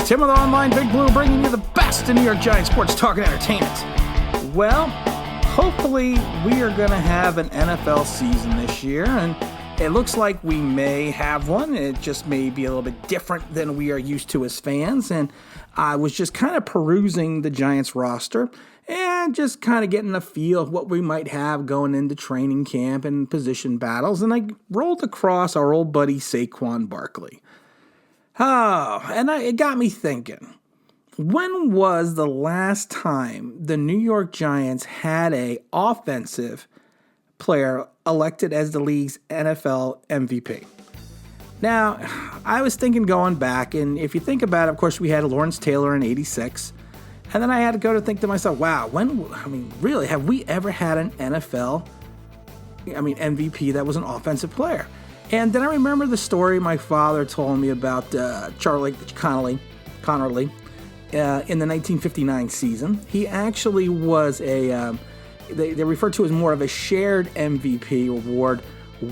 Tim with Online Big Blue, bringing you the best in New York Giants sports talk and entertainment. Well, hopefully we are going to have an NFL season this year, and it looks like we may have one. It just may be a little bit different than we are used to as fans, and I was just kind of perusing the Giants roster and just kind of getting a feel of what we might have going into training camp and position battles, and I rolled across our old buddy Saquon Barkley. Oh, and it got me thinking, when was the last time the New York Giants had a offensive player elected as the league's NFL MVP? Now, I was thinking going back, and if you think about it, of course, we had Lawrence Taylor in 86, and then I had to go to think to myself, wow, really, have we ever had an MVP that was an offensive player? And then I remember the story my father told me about Charlie Connerly in the 1959 season. He actually was they refer to as more of a shared MVP award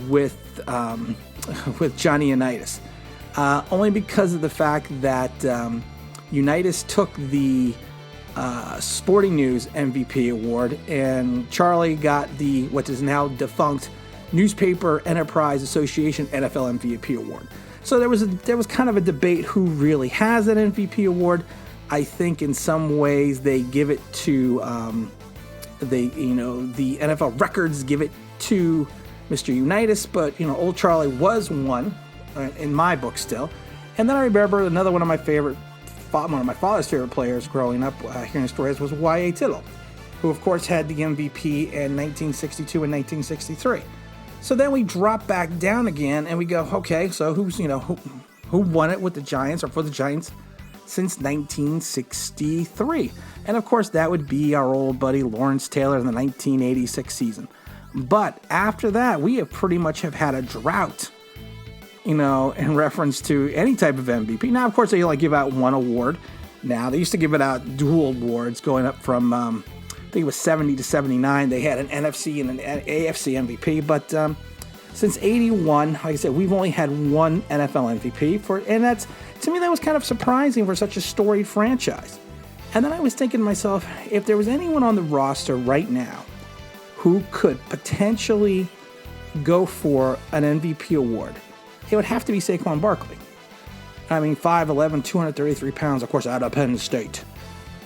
with Johnny Unitas, only because of the fact that Unitas took the Sporting News MVP award, and Charlie got the what is now defunct Newspaper Enterprise Association NFL MVP award. So there was kind of a debate who really has that MVP award. I think in some ways they give it to the NFL records give it to Mr. Unitas, but old Charlie was one in my book still. And then I remember another one of my father's favorite players growing up hearing stories was YA Tittle, who of course had the MVP in 1962 and 1963. So then we drop back down again and we go, okay, so who won it with the Giants or for the Giants since 1963? And of course that would be our old buddy Lawrence Taylor in the 1986 season. But after that, we have pretty much had a drought, in reference to any type of MVP. Now, of course, they only give out one award. Now, they used to give it out dual awards going up from, I think it was 70 to 79. They had an NFC and an AFC MVP. But since 81, like I said, we've only had one NFL MVP. And that's, to me, that was kind of surprising for such a storied franchise. And then I was thinking to myself, if there was anyone on the roster right now who could potentially go for an MVP award, it would have to be Saquon Barkley. 5'11", 233 pounds, of course, out of Penn State.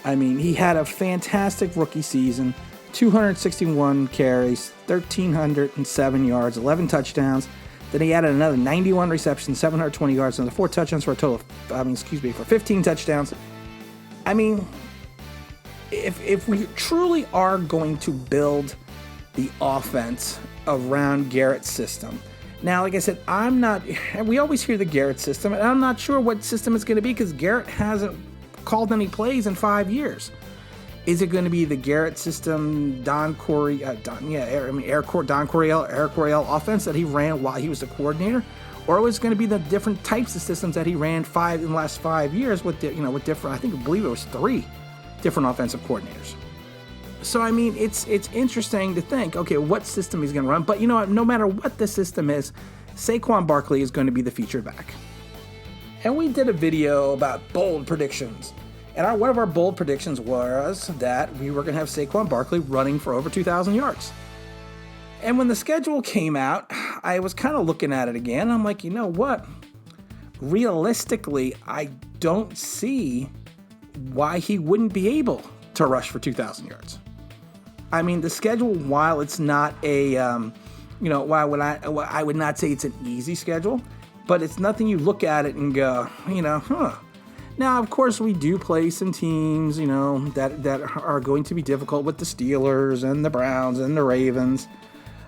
He had a fantastic rookie season, 261 carries, 1,307 yards, 11 touchdowns. Then he added another 91 receptions, 720 yards, and 4 touchdowns for a total for 15 touchdowns. If we truly are going to build the offense around Garrett's system. Now, like I said, we always hear the Garrett system, and I'm not sure what system it's going to be because Garrett hasn't called any plays in 5 years. Is it going to be the Garrett system, Don Coryell offense that he ran while he was the coordinator? Or was it going to be the different types of systems that he ran in the last 5 years with different, I believe it was 3 different offensive coordinators. So, it's interesting to think, okay, what system he's going to run. But no matter what the system is, Saquon Barkley is going to be the featured back. And we did a video about bold predictions. And one of our bold predictions was that we were going to have Saquon Barkley running for over 2,000 yards. And when the schedule came out, I was kind of looking at it again. I'm like, you know what? Realistically, I don't see why he wouldn't be able to rush for 2,000 yards. The schedule, while it's not I would not say it's an easy schedule, but it's nothing you look at it and go, Now, of course, we do play some teams, that are going to be difficult with the Steelers and the Browns and the Ravens.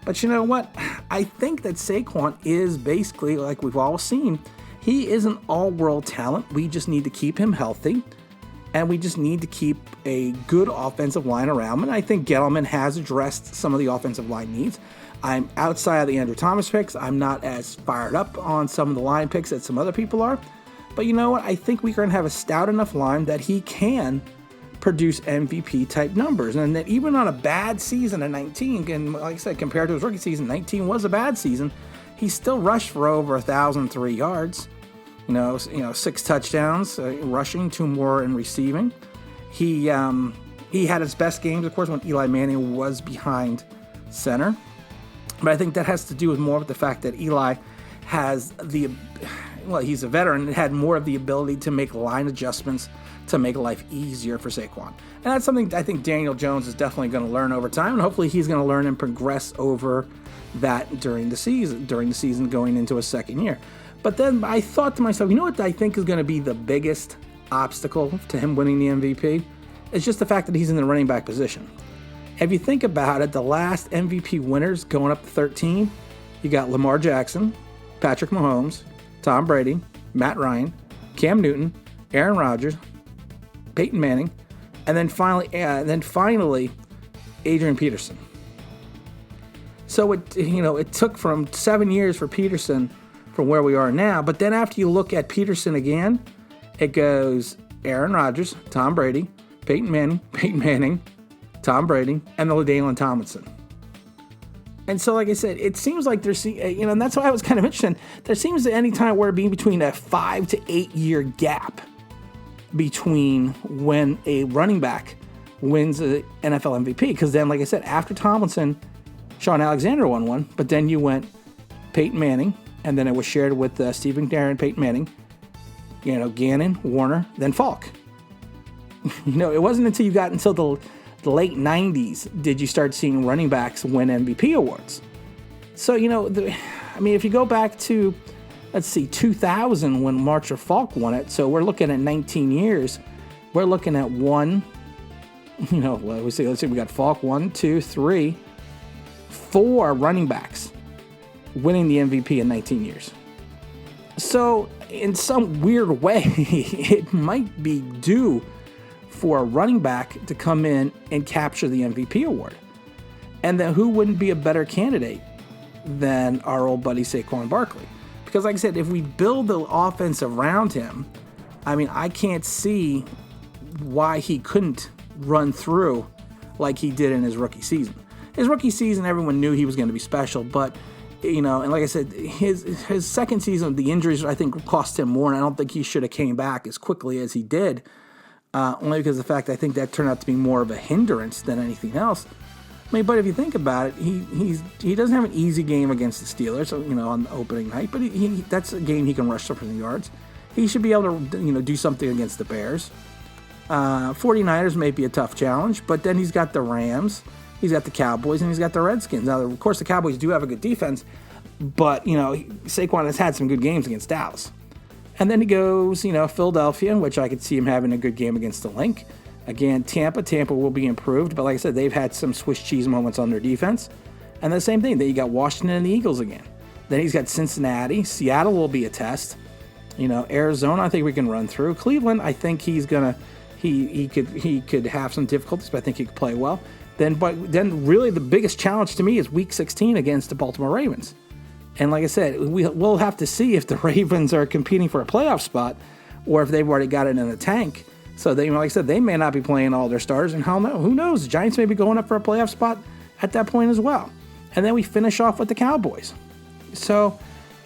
But you know what? I think that Saquon is basically, like we've all seen, he is an all-world talent. We just need to keep him healthy. And we just need to keep a good offensive line around him. And I think Gettleman has addressed some of the offensive line needs. I'm outside of the Andrew Thomas picks. I'm not as fired up on some of the line picks that some other people are. But you know what? I think we're going to have a stout enough line that he can produce MVP-type numbers. And that even on a bad season in 19, and like I said, compared to his rookie season, 19 was a bad season, he still rushed for over 1,003 yards. 6 touchdowns rushing, 2 more in receiving. He had his best games, of course, when Eli Manning was behind center. But I think that has to do with more with the fact that Eli has he's a veteran and had more of the ability to make line adjustments to make life easier for Saquon. And that's something I think Daniel Jones is definitely going to learn over time, and hopefully he's going to learn and progress over that during the season going into a second year. But then I thought to myself, you know what I think is going to be the biggest obstacle to him winning the MVP? It's just the fact that he's in the running back position. If you think about it, the last MVP winners going up to 13, you got Lamar Jackson, Patrick Mahomes, Tom Brady, Matt Ryan, Cam Newton, Aaron Rodgers, Peyton Manning, and then finally Adrian Peterson. So it took from 7 years for Peterson from where we are now, but then after you look at Peterson again, it goes Aaron Rodgers, Tom Brady, Peyton Manning, Tom Brady, and the LaDainian Tomlinson. And so, like I said, it seems like there's, and that's why I was kind of interested. There seems at any time where being between a 5 to 8 year gap between when a running back wins an NFL MVP. Because then, like I said, after Tomlinson, Sean Alexander won one, but then you went Peyton Manning, and then it was shared with Steve McNair, Peyton Manning, Gannon, Warner, then Falk. It wasn't until you got until the late 90s did you start seeing running backs win MVP awards. So, if you go back to, 2000 when Marshall Falk won it, so we're looking at 19 years, we're looking at let's see, we got Falk 1, 2, 3, 4 running backs winning the MVP in 19 years. So, in some weird way, it might be due for a running back to come in and capture the MVP award. And then who wouldn't be a better candidate than our old buddy Saquon Barkley? Because like I said, if we build the offense around him, I can't see why he couldn't run through like he did in his rookie season. His rookie season, everyone knew he was going to be special, but and like I said, his second season, the injuries I think cost him more, and I don't think he should have came back as quickly as he did. Only because of the fact I think that turned out to be more of a hindrance than anything else. But if you think about it, he doesn't have an easy game against the Steelers, on the opening night. But that's a game he can rush for the yards. He should be able to do something against the Bears. 49ers may be a tough challenge, but then he's got the Rams, he's got the Cowboys, and he's got the Redskins. Now, of course, the Cowboys do have a good defense, but Saquon has had some good games against Dallas. And then he goes, Philadelphia, which I could see him having a good game against the Link. Again, Tampa will be improved, but like I said, they've had some Swiss cheese moments on their defense. And the same thing, then you got Washington and the Eagles again. Then he's got Cincinnati. Seattle will be a test. Arizona, I think we can run through. Cleveland, I think he's gonna, he could have some difficulties, but I think he could play well. Then really the biggest challenge to me is Week 16 against the Baltimore Ravens. And like I said, we'll have to see if the Ravens are competing for a playoff spot or if they've already got it in the tank. So they, like I said, they may not be playing all their stars, and who knows? The Giants may be going up for a playoff spot at that point as well. And then we finish off with the Cowboys. So,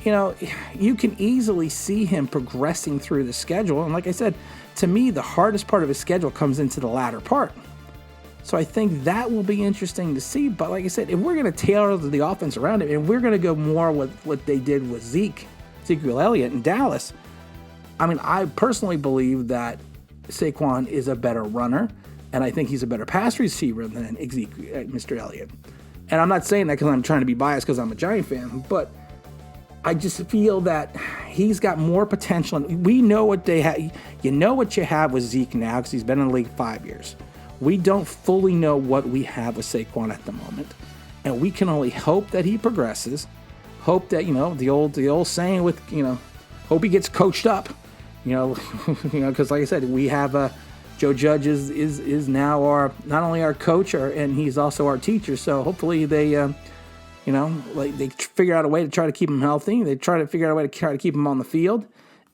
you can easily see him progressing through the schedule. And like I said, to me, the hardest part of his schedule comes into the latter part. So I think that will be interesting to see. But like I said, if we're going to tailor the offense around him, and we're going to go more with what they did with Ezekiel Elliott in Dallas, I personally believe that Saquon is a better runner, and I think he's a better pass receiver than Mr. Elliott. And I'm not saying that because I'm trying to be biased because I'm a Giant fan, but I just feel that he's got more potential. We know what they have. You know what you have with Zeke now because he's been in the league 5 years. We don't fully know what we have with Saquon at the moment, and we can only hope that he progresses. Hope that the old saying with hope he gets coached up. Because like I said, we have Joe Judge is now not only our coach and he's also our teacher. So hopefully they they figure out a way to try to keep him healthy. They try to figure out a way to try to keep him on the field.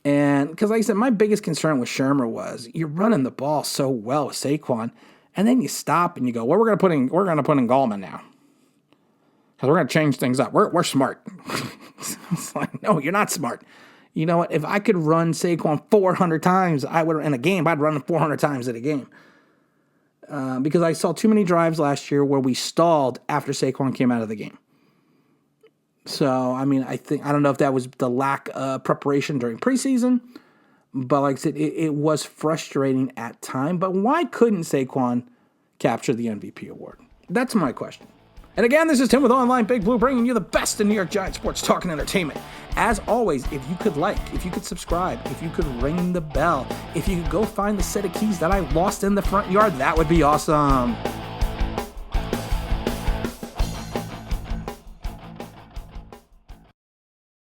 And because like I said, my biggest concern with Shermer was you're running the ball so well with Saquon, and then you stop and you go, well, we're gonna put in Gallman now because we're gonna change things up. We're smart. It's like, no, you're not smart. You know what? If I could run Saquon 400 times, in a game, I'd run him 400 times in a game. Because I saw too many drives last year where we stalled after Saquon came out of the game. So, I mean, I don't know if that was the lack of preparation during preseason, but like I said, it was frustrating at times. But why couldn't Saquon capture the MVP award? That's my question. And again, this is Tim with Online Big Blue, bringing you the best in New York Giants sports talk and entertainment. As always, if you could if you could subscribe, if you could ring the bell, if you could go find the set of keys that I lost in the front yard, that would be awesome.